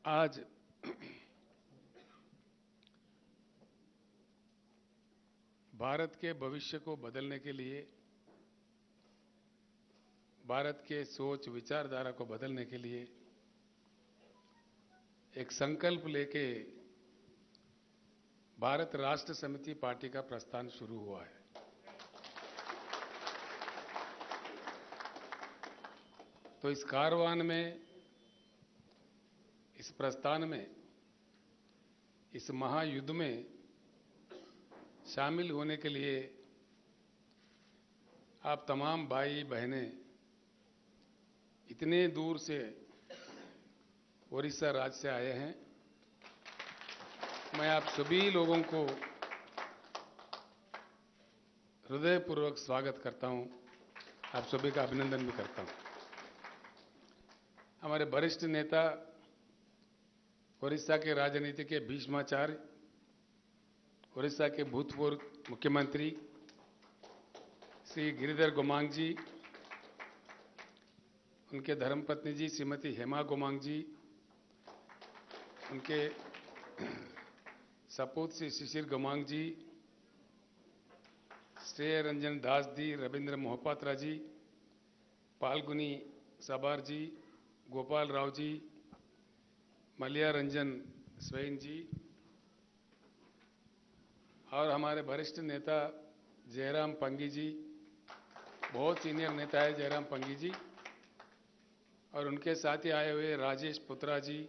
आज भारत के भविष्य को बदलने के लिए, भारत के सोच विचारधारा को बदलने के लिए एक संकल्प लेके भारत राष्ट्र समिति पार्टी का प्रस्थान शुरू हुआ है। तो इस कारवान में, इस प्रस्थान में, इस महायुद्ध में शामिल होने के लिए आप तमाम भाई बहनें इतने दूर से ओडिशा राज्य से आए हैं। मैं आप सभी लोगों को हृदयपूर्वक स्वागत करता हूं, आप सभी का अभिनंदन भी करता हूं। हमारे वरिष्ठ नेता, ओडिशा के राजनीति के भीष्माचार्य, ओडिशा के भूतपूर्व मुख्यमंत्री श्री गिरिधर गोमांग जी, उनके धर्मपत्नी जी श्रीमती हेमा गोमांग जी, उनके सपूत श्री शिशिर गोमांग जी, श्रेय रंजन दास जी, रविंद्र मोहपात्रा जी, पालगुनी सबार जी, गोपाल राव जी, मलिया रंजन स्वैन जी और हमारे वरिष्ठ नेता जयराम पंगी जी, बहुत सीनियर नेता है जयराम पंगी जी, और उनके साथ ही आए हुए राजेश पुत्रा जी,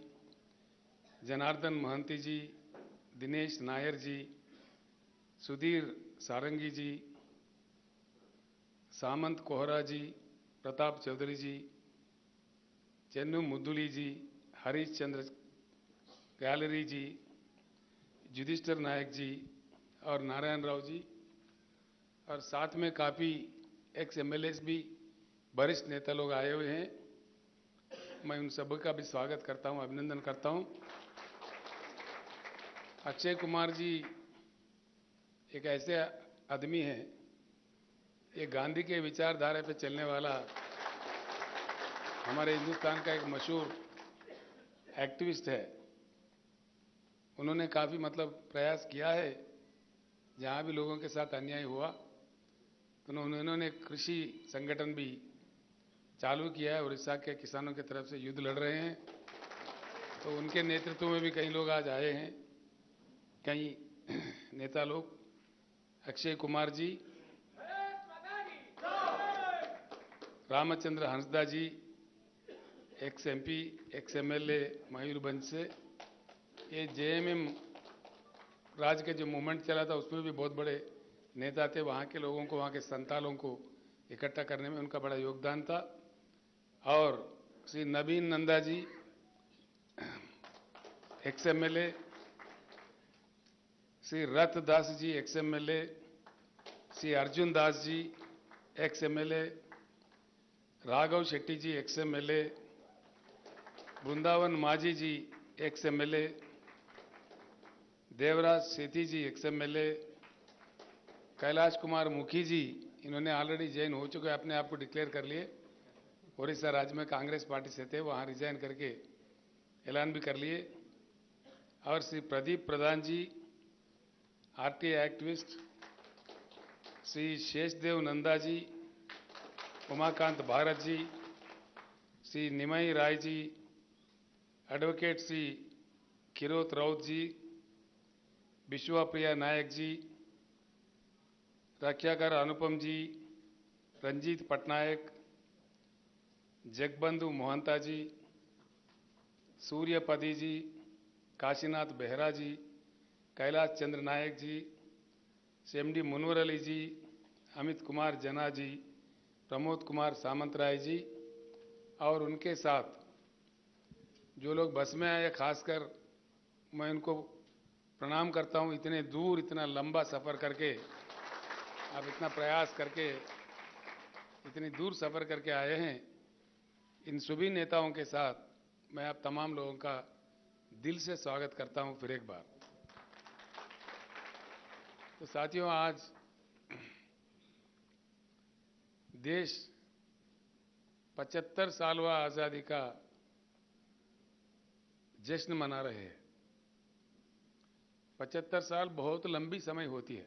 जनार्दन महंती जी, दिनेश नायर जी, सुधीर सारंगी जी, सामंत कोहरा जी, प्रताप चौधरी जी, चन्नू मुद्दुली जी, हरीश चंद्र गैलरी जी, युधिष्ठिर नायक जी और नारायण राव जी, और साथ में काफ़ी एक्स एमएलएस भी वरिष्ठ नेता लोग आए हुए हैं। मैं उन सब का भी स्वागत करता हूं, अभिनंदन करता हूं। अक्षय कुमार जी एक ऐसे आदमी हैं, ये गांधी के विचारधारा पे चलने वाला हमारे हिंदुस्तान का एक मशहूर एक्टिविस्ट है। उन्होंने काफ़ी प्रयास किया है, जहाँ भी लोगों के साथ अन्याय हुआ तो उन्होंने कृषि संगठन भी चालू किया है। उड़ीसा के किसानों की तरफ से युद्ध लड़ रहे हैं, तो उनके नेतृत्व में भी कई लोग आज आए हैं, कई नेता लोग। Akshay Kumar ji, Ramchandra Hansda ji, ex MP, ex MLA Mayurbhanj से, ये जेएमएम राज के जो मूवमेंट चला था उसमें भी बहुत बड़े नेता थे। वहाँ के लोगों को, वहाँ के संतालों को इकट्ठा करने में उनका बड़ा योगदान था। और श्री नवीन नंदा जी, एक्स एमएलए, श्री रथ Das ji, ex MLA, Shri Arjun Das ji, ex MLA, Raghav Shetty जी, एक्स एमएलए, वृंदावन माझी जी, एक्स एमएलए, देवराज सेठी जी, एक्स एमएलए, कैलाश कुमार मुखी जी, इन्होंने ऑलरेडी जॉइन हो चुके, अपने आप को डिक्लेयर कर लिए। ओडिशा राज्य में कांग्रेस पार्टी से थे, वहाँ रिजाइन करके ऐलान भी कर लिए। और श्री प्रदीप प्रधान जी, आरटीआई एक्टिविस्ट, श्री शेषदेव नंदा जी, उमाकांत भारत जी, श्री निमई राय जी, एडवोकेट श्री किरोत राउत जी, विश्वप्रिया नायक जी, रक्षाकर अनुपम जी, रंजीत पटनायक, जगबंधु मोहंता जी, सूर्यपदी जी, काशीनाथ बेहरा जी, कैलाश चंद्र नायक जी, सीएमडी मुनवर अली जी, अमित कुमार जना जी, प्रमोद कुमार सामंतराय जी, और उनके साथ जो लोग बस में आए, खासकर मैं उनको प्रणाम करता हूं। इतने दूर, इतना लंबा सफ़र करके, आप इतना प्रयास करके इतनी दूर सफ़र करके आए हैं। इन सभी नेताओं के साथ मैं आप तमाम लोगों का दिल से स्वागत करता हूं फिर एक बार। तो साथियों, आज देश 75 सालवा आज़ादी का जश्न मना रहे हैं। 75 साल बहुत लंबी समय होती है,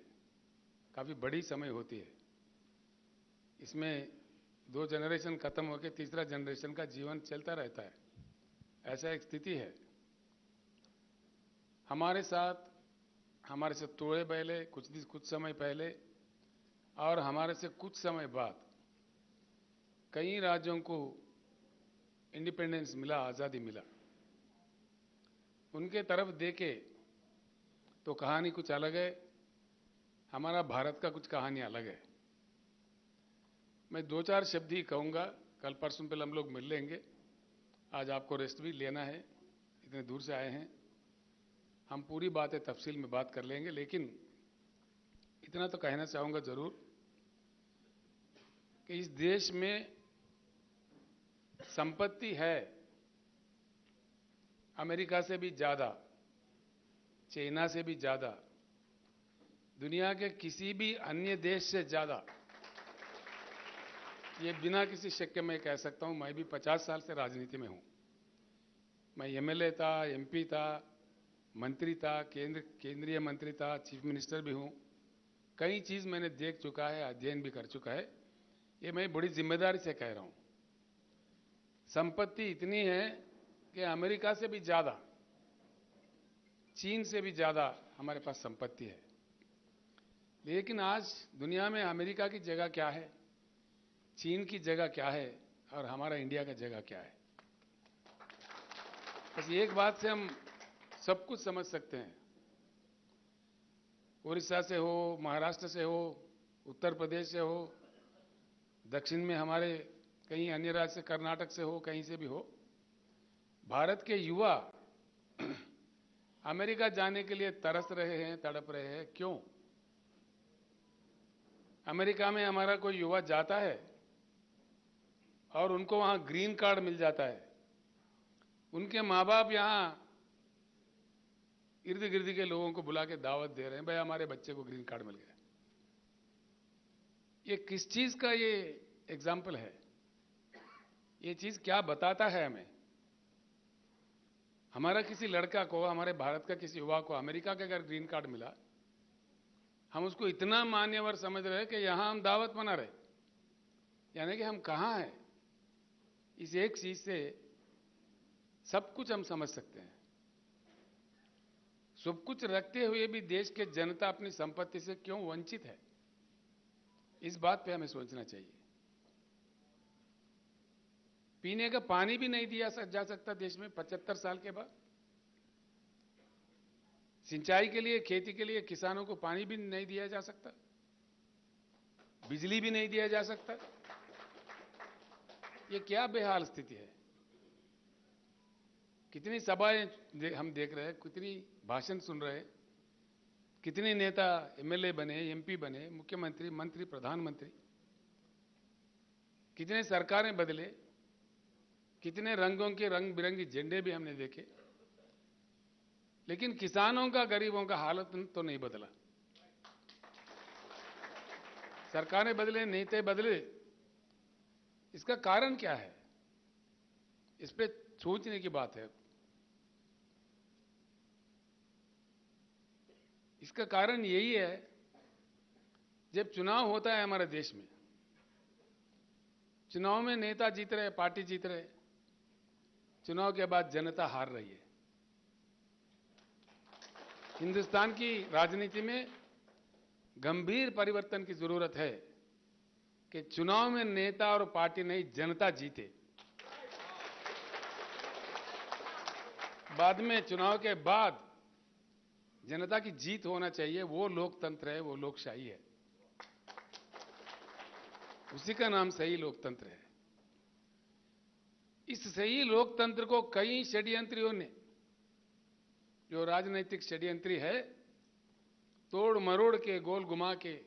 काफी बड़ी समय होती है। इसमें 2 जनरेशन खत्म होकर तीसरा जनरेशन का जीवन चलता रहता है, ऐसा एक स्थिति है। हमारे से थोड़े पहले, कुछ समय पहले और हमारे से कुछ समय बाद कई राज्यों को इंडिपेंडेंस मिला, आज़ादी मिला। उनके तरफ देखे तो कहानी कुछ अलग है, हमारा भारत का कुछ कहानी अलग है। मैं 2-4 शब्द ही कहूँगा, कल परसों पहले हम लोग मिल लेंगे। आज आपको रेस्ट भी लेना है, इतने दूर से आए हैं। हम पूरी बातें तफसील में बात कर लेंगे, लेकिन इतना तो कहना चाहूँगा ज़रूर कि इस देश में संपत्ति है अमेरिका से भी ज़्यादा, चाइना से भी ज़्यादा, दुनिया के किसी भी अन्य देश से ज़्यादा। ये बिना किसी शक के मैं कह सकता हूं। मैं भी 50 साल से राजनीति में हूं। मैं एमएलए था, एमपी था, मंत्री था, केंद्रीय मंत्री था, चीफ मिनिस्टर भी हूं। कई चीज़ मैंने देख चुका है, अध्ययन भी कर चुका है। ये मैं बड़ी जिम्मेदारी से कह रहा हूं। संपत्ति इतनी है कि अमेरिका से भी ज़्यादा, चीन से भी ज़्यादा हमारे पास संपत्ति है। लेकिन आज दुनिया में अमेरिका की जगह क्या है, चीन की जगह क्या है और हमारा इंडिया का जगह क्या है? बस एक बात से हम सब कुछ समझ सकते हैं। उड़ीसा से हो, महाराष्ट्र से हो, उत्तर प्रदेश से हो, दक्षिण में हमारे कहीं अन्य राज्य से, कर्नाटक से हो, कहीं से भी हो, भारत के युवा अमेरिका जाने के लिए तरस रहे हैं, तड़प रहे हैं। क्यों? अमेरिका में हमारा कोई युवा जाता है और उनको वहां ग्रीन कार्ड मिल जाता है। उनके माँ बाप यहां इर्द गिर्द के लोगों को बुला के दावत दे रहे हैं, भाई हमारे बच्चे को ग्रीन कार्ड मिल गया। ये किस चीज का ये एग्जाम्पल है? ये चीज क्या बताता है हमें? हमारा किसी लड़का को, हमारे भारत का किसी युवा को अमेरिका का अगर ग्रीन कार्ड मिला, हम उसको इतना मान्यवर समझ रहे हैं कि यहां हम दावत मना रहे, यानी कि हम कहां हैं। इस एक चीज से सब कुछ हम समझ सकते हैं। सब कुछ रखते हुए भी देश के जनता अपनी संपत्ति से क्यों वंचित है, इस बात पे हमें सोचना चाहिए। पीने का पानी भी नहीं दिया जा सकता देश में 75 साल के बाद। सिंचाई के लिए, खेती के लिए किसानों को पानी भी नहीं दिया जा सकता, बिजली भी नहीं दिया जा सकता। ये क्या बेहाल स्थिति है? कितनी सभाएं हम देख रहे हैं, कितनी भाषण सुन रहे हैं, कितने नेता एमएलए बने, एमपी बने, मुख्यमंत्री, मंत्री, प्रधानमंत्री, कितने सरकारें बदले, कितने रंगों के रंग बिरंगी झंडे भी हमने देखे, लेकिन किसानों का, गरीबों का हालत तो नहीं बदला। सरकारें बदले, नेता बदले, इसका कारण क्या है? इस पे सोचने की बात है। इसका कारण यही है, जब चुनाव होता है हमारे देश में, चुनाव में नेता जीत रहे, पार्टी जीत रहे, चुनाव के बाद जनता हार रही है। हिंदुस्तान की राजनीति में गंभीर परिवर्तन की जरूरत है कि चुनाव में नेता और पार्टी नहीं, जनता जीते। बाद में, चुनाव के बाद जनता की जीत होना चाहिए। वो लोकतंत्र है, वो लोकशाही है, उसी का नाम सही लोकतंत्र है। इस सही लोकतंत्र को कई षड्यंत्रियों ने, जो राजनीतिक षड्यंत्री है, तोड़ मरोड़ के, गोल घुमा के,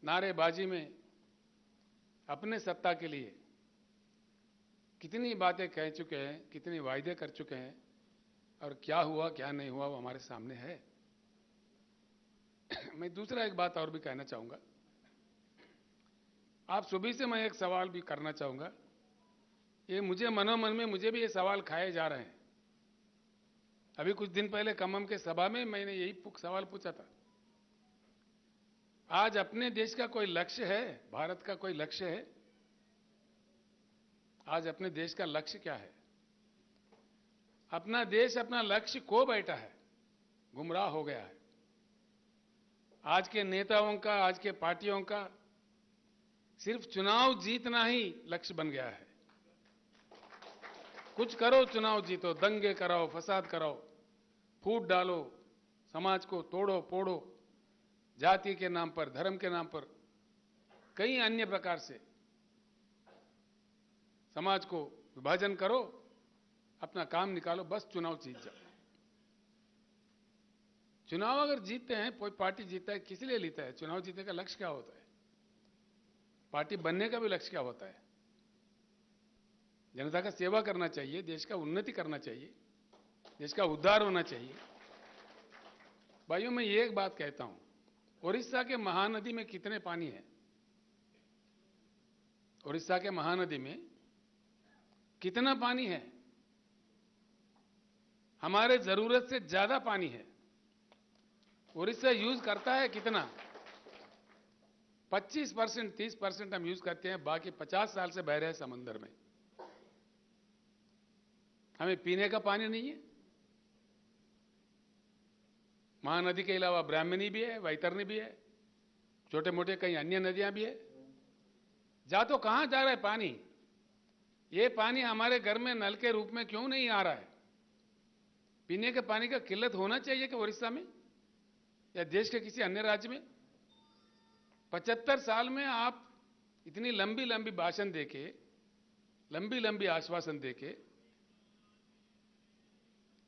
नारेबाजी में अपने सत्ता के लिए कितनी बातें कह चुके हैं, कितने वायदे कर चुके हैं, और क्या हुआ क्या नहीं हुआ वो हमारे सामने है। मैं दूसरा एक बात और भी कहना चाहूंगा। आप सभी से मैं एक सवाल भी करना चाहूंगा। ये मुझे मनोमन में, मुझे भी ये सवाल खाए जा रहे हैं अभी कुछ दिन पहले खम्मम के सभा में मैंने यही सवाल पूछा था। आज अपने देश का कोई लक्ष्य है, भारत का कोई लक्ष्य है? आज अपने देश का लक्ष्य क्या है? अपना देश अपना लक्ष्य खो बैठा है, गुमराह हो गया है। आज के नेताओं का, आज के पार्टियों का सिर्फ चुनाव जीतना ही लक्ष्य बन गया है। कुछ करो, चुनाव जीतो, दंगे कराओ, फसाद कराओ, फूट डालो, समाज को तोड़ो फोड़ो, जाति के नाम पर, धर्म के नाम पर, कई अन्य प्रकार से समाज को विभाजन करो, अपना काम निकालो, बस चुनाव जीत जाओ। चुनाव अगर जीतते हैं, कोई पार्टी जीतता है, किस लिए जीता है? चुनाव जीतने का लक्ष्य क्या होता है? पार्टी बनने का भी लक्ष्य क्या होता है? जनता का सेवा करना चाहिए, देश का उन्नति करना चाहिए, देश का उद्धार होना चाहिए। भाइयों, मैं ये एक बात कहता हूं, उड़ीसा के महानदी में कितने पानी है? उड़ीसा के महानदी में कितना पानी है? हमारे जरूरत से ज्यादा पानी है। उड़ीसा यूज करता है कितना? 25%, 30% हम यूज करते हैं, बाकी 50 साल से बह रहे हैं समंदर में। हमें पीने का पानी नहीं है। महानदी के अलावा ब्राह्मणी भी है, वैतरणी भी है, छोटे मोटे कई अन्य नदियां भी है। जा तो कहां जा रहा है पानी? ये पानी हमारे घर में नल के रूप में क्यों नहीं आ रहा है? पीने के पानी का किल्लत होना चाहिए कि उड़ीसा में या देश के किसी अन्य राज्य में? 75 साल में आप इतनी लंबी लंबी भाषण देके, लंबी लंबी आश्वासन देके,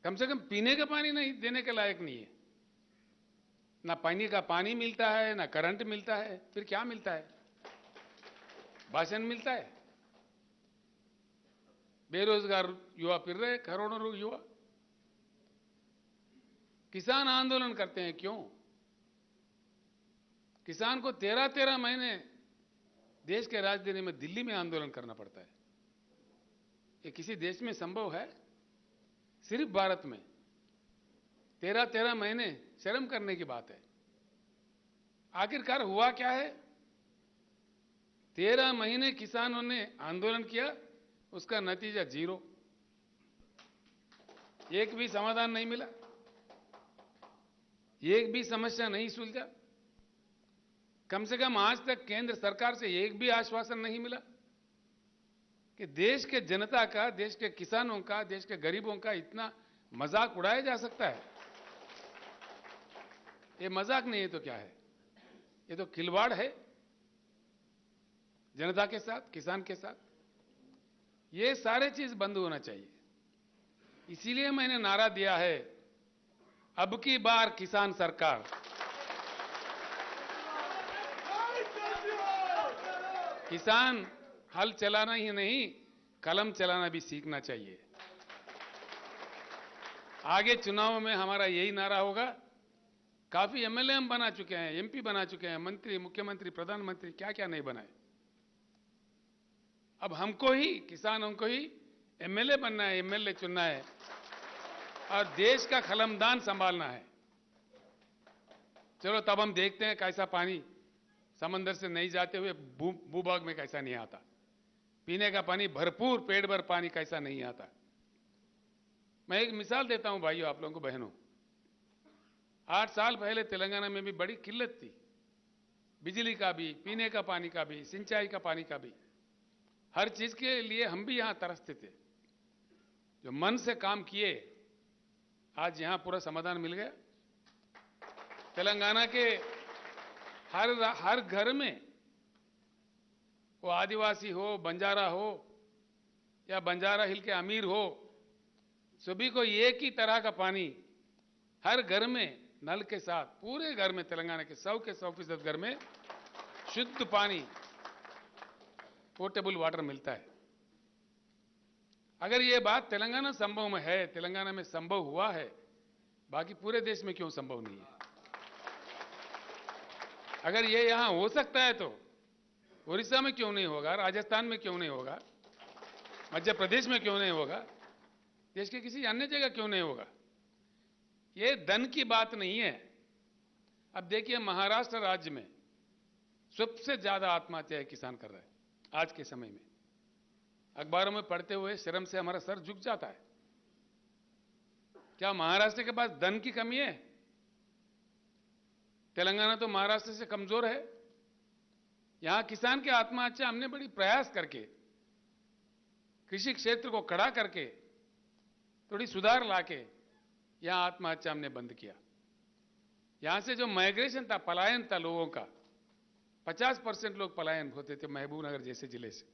कम से कम पीने का पानी नहीं देने के लायक नहीं है। ना पानी का पानी मिलता है, ना करंट मिलता है, फिर क्या मिलता है? भाषण मिलता है। बेरोजगार युवा फिर रहे, करोड़ों युवा। किसान आंदोलन करते हैं, क्यों? किसान को 13-13 महीने देश के राजधानी में दिल्ली में आंदोलन करना पड़ता है। ये किसी देश में संभव है? सिर्फ भारत में 13-13 महीने शर्म करने की बात है। आखिरकार हुआ क्या है? 13 महीने किसानों ने आंदोलन किया, उसका नतीजा जीरो। एक भी समाधान नहीं मिला, एक भी समस्या नहीं सुलझा। कम से कम आज तक केंद्र सरकार से एक भी आश्वासन नहीं मिला कि देश के जनता का, देश के किसानों का, देश के गरीबों का इतना मजाक उड़ाया जा सकता है। ये मजाक नहीं है तो क्या है? ये तो खिलवाड़ है जनता के साथ, किसान के साथ। ये सारे चीज बंद होना चाहिए। इसीलिए मैंने नारा दिया है, अब की बार किसान सरकार। किसान हल चलाना ही नहीं, कलम चलाना भी सीखना चाहिए। आगे चुनाव में हमारा यही नारा होगा। काफी एमएलए हम बना चुके हैं, एमपी बना चुके हैं, मंत्री, मुख्यमंत्री, प्रधानमंत्री, क्या क्या नहीं बनाए। अब हमको ही, किसानों को ही एमएलए बनना है, एमएलए चुनना है और देश का कलमदान संभालना है। चलो तब हम देखते हैं कैसा पानी समंदर से नहीं जाते हुए भूभाग में कैसा नहीं आता, पीने का पानी भरपूर, पेट भर पानी कैसा नहीं आता। मैं एक मिसाल देता हूं भाइयों, आप लोगों को, बहनों। 8 साल पहले तेलंगाना में भी बड़ी किल्लत थी, बिजली का भी, पीने का पानी का भी, सिंचाई का पानी का भी। हर चीज के लिए हम भी यहां तरसते थे। जो मन से काम किए, आज यहां पूरा समाधान मिल गया। तेलंगाना के हर घर में, वो आदिवासी हो, बंजारा हो या बंजारा हिल के अमीर हो, सभी को एक ही तरह का पानी हर घर में नल के साथ, पूरे घर में, तेलंगाना के 100% घर में शुद्ध पानी, पोर्टेबल वाटर मिलता है। अगर ये बात तेलंगाना संभव में है, तेलंगाना में संभव हुआ है, बाकी पूरे देश में क्यों संभव नहीं है? अगर ये यहां हो सकता है तो उड़ीसा में क्यों नहीं होगा? राजस्थान में क्यों नहीं होगा? मध्य प्रदेश में क्यों नहीं होगा? देश के किसी अन्य जगह क्यों नहीं होगा? ये धन की बात नहीं है। अब देखिए महाराष्ट्र राज्य में सबसे ज्यादा आत्महत्या किसान कर रहे हैं आज के समय में। अखबारों में पढ़ते हुए शर्म से हमारा सर झुक जाता है। क्या महाराष्ट्र के पास धन की कमी है? तेलंगाना तो महाराष्ट्र से कमजोर है। यहां किसान की आत्महत्या हमने बड़ी प्रयास करके कृषि क्षेत्र को खड़ा करके थोड़ी सुधार लाके यहां आत्महत्या हमने बंद किया। यहां से जो माइग्रेशन था, पलायन था लोगों का, 50% लोग पलायन होते थे महबूबनगर जैसे जिले से,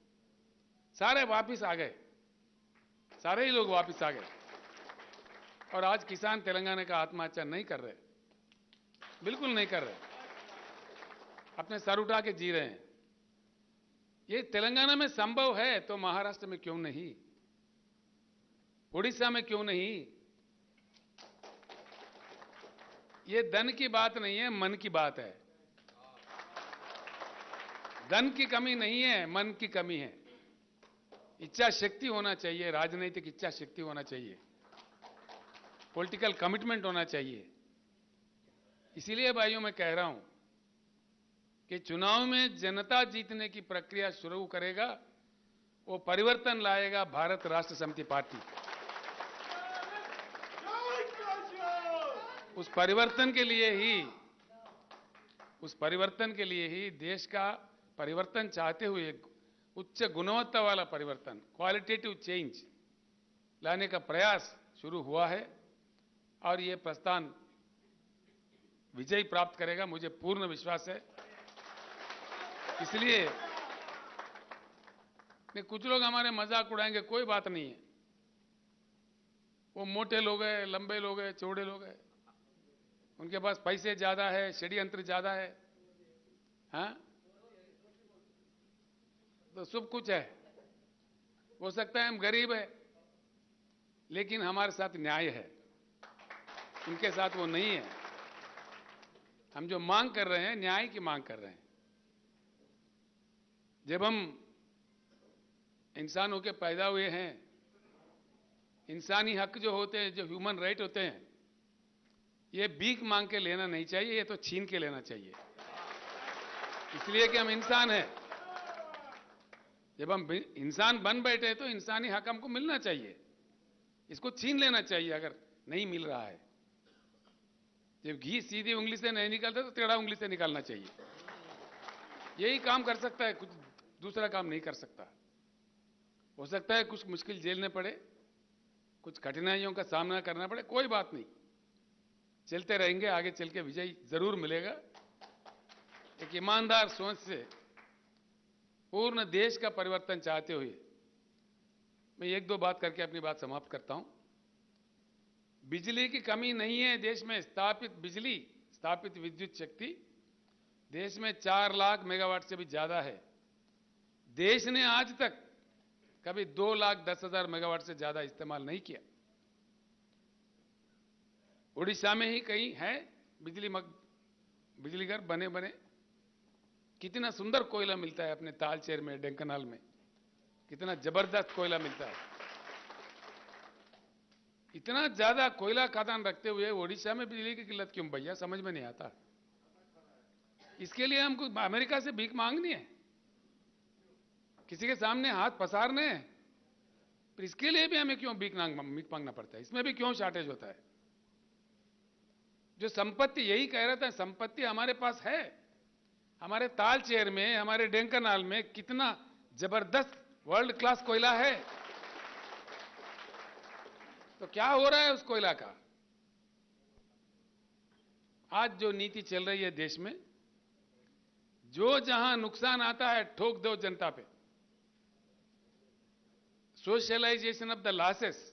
सारे वापिस आ गए, सारे ही लोग वापिस आ गए। और आज किसान तेलंगाना का आत्महत्या नहीं कर रहे, बिल्कुल नहीं कर रहे, अपने सर उठा के जी रहे हैं। ये तेलंगाना में संभव है तो महाराष्ट्र में क्यों नहीं, उड़ीसा में क्यों नहीं? ये धन की बात नहीं है, मन की बात है। धन की कमी नहीं है, मन की कमी है। इच्छा शक्ति होना चाहिए, राजनीतिक इच्छा शक्ति होना चाहिए, पॉलिटिकल कमिटमेंट होना चाहिए। इसीलिए भाइयों मैं कह रहा हूं कि चुनाव में जनता जीतने की प्रक्रिया शुरू करेगा, वो परिवर्तन लाएगा भारत राष्ट्र समिति पार्टी। उस परिवर्तन के लिए ही देश का परिवर्तन चाहते हुए उच्च गुणवत्ता वाला परिवर्तन, क्वालिटेटिव चेंज लाने का प्रयास शुरू हुआ है और ये प्रस्थान विजय प्राप्त करेगा, मुझे पूर्ण विश्वास है। इसलिए कुछ लोग हमारे मजाक उड़ाएंगे, कोई बात नहीं है। वो मोटे लोग हैं, लंबे लोग हैं, चौड़े लोग हैं, उनके पास पैसे ज्यादा है, षड्यंत्र ज्यादा है, हाँ, तो सब कुछ है। हो सकता है हम गरीब है, लेकिन हमारे साथ न्याय है, उनके साथ वो नहीं है। हम जो मांग कर रहे हैं, न्याय की मांग कर रहे हैं। जब हम इंसान होकर पैदा हुए हैं, इंसानी हक जो होते हैं, जो ह्यूमन राइट होते हैं, ये भीख मांग के लेना नहीं चाहिए, ये तो छीन के लेना चाहिए। इसलिए कि हम इंसान हैं। जब हम इंसान बन बैठे तो इंसानी हक हमको मिलना चाहिए, इसको छीन लेना चाहिए अगर नहीं मिल रहा है। जब घी सीधी उंगली से नहीं निकलता तो टेढ़ा उंगली से निकालना चाहिए। यही काम कर सकता है, कुछ दूसरा काम नहीं कर सकता। हो सकता है कुछ मुश्किल झेलने पड़े, कुछ कठिनाइयों का सामना करना पड़े, कोई बात नहीं, चलते रहेंगे, आगे चल के विजय जरूर मिलेगा। एक ईमानदार सोच से पूर्ण देश का परिवर्तन चाहते हुए मैं एक दो बात करके अपनी बात समाप्त करता हूं। बिजली की कमी नहीं है देश में। स्थापित विद्युत शक्ति देश में 4 लाख मेगावाट से भी ज्यादा है। देश ने आज तक कभी 2,10,000 मेगावाट से ज्यादा इस्तेमाल नहीं किया। उड़ीसा में ही कहीं है बिजली घर बने। कितना सुंदर कोयला मिलता है अपने तालचेर में, ढेंकनाल में, कितना जबरदस्त कोयला मिलता है। इतना ज्यादा कोयला खदान रखते हुए ओडिशा में बिजली की किल्लत क्यों भैया, समझ में नहीं आता। इसके लिए हमको अमेरिका से भीख मांगनी है, किसी के सामने हाथ पसारने हैं, फिर इसके लिए भी हमें क्यों भीख मांगना पड़ता है? इसमें भी क्यों शॉर्टेज होता है? जो संपत्ति, यही कह रहा था, संपत्ति हमारे पास है। हमारे तालचेर में, हमारे ढेंकनाल में कितना जबरदस्त वर्ल्ड क्लास कोयला है। तो क्या हो रहा है उस कोयला का? आज जो नीति चल रही है देश में, जो जहां नुकसान आता है ठोक दो जनता पे। Socialisation of the losses,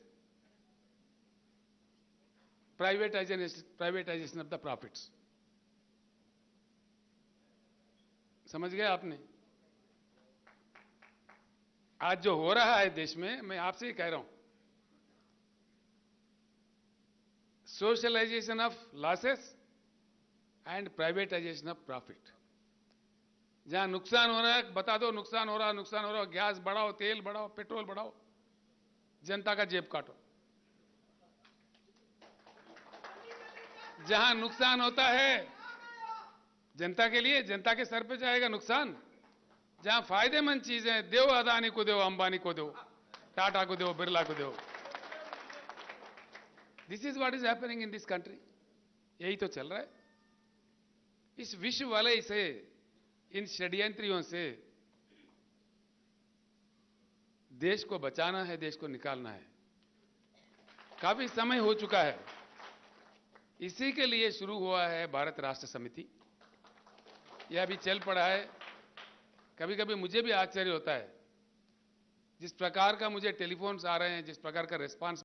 privatisation of the profits. समझ गए आपने? आज जो हो रहा है देश में, मैं आपसे ही कह रहा हूं, socialisation of losses and privatisation of profit. जहां नुकसान हो रहा है बता दो, नुकसान हो रहा, गैस बढ़ाओ, तेल बढ़ाओ, पेट्रोल बढ़ाओ, जनता का जेब काटो। जहां नुकसान होता है जनता के लिए, जनता के सर पे जाएगा नुकसान। जहां फायदेमंद चीजें दो, अदानी को दो, अंबानी को दो, टाटा को दो, बिरला को दो। This is what is happening in this country. यही तो चल रहा है। इस विश्व वलय से, इन षड्यंत्रियों से देश को बचाना है, देश को निकालना है। काफी समय हो चुका है। इसी के लिए शुरू हुआ है भारत राष्ट्र समिति। यह अभी चल पड़ा है। कभी कभी मुझे भी आश्चर्य होता है, जिस प्रकार का मुझे टेलीफोन्स आ रहे हैं, जिस प्रकार का रिस्पांस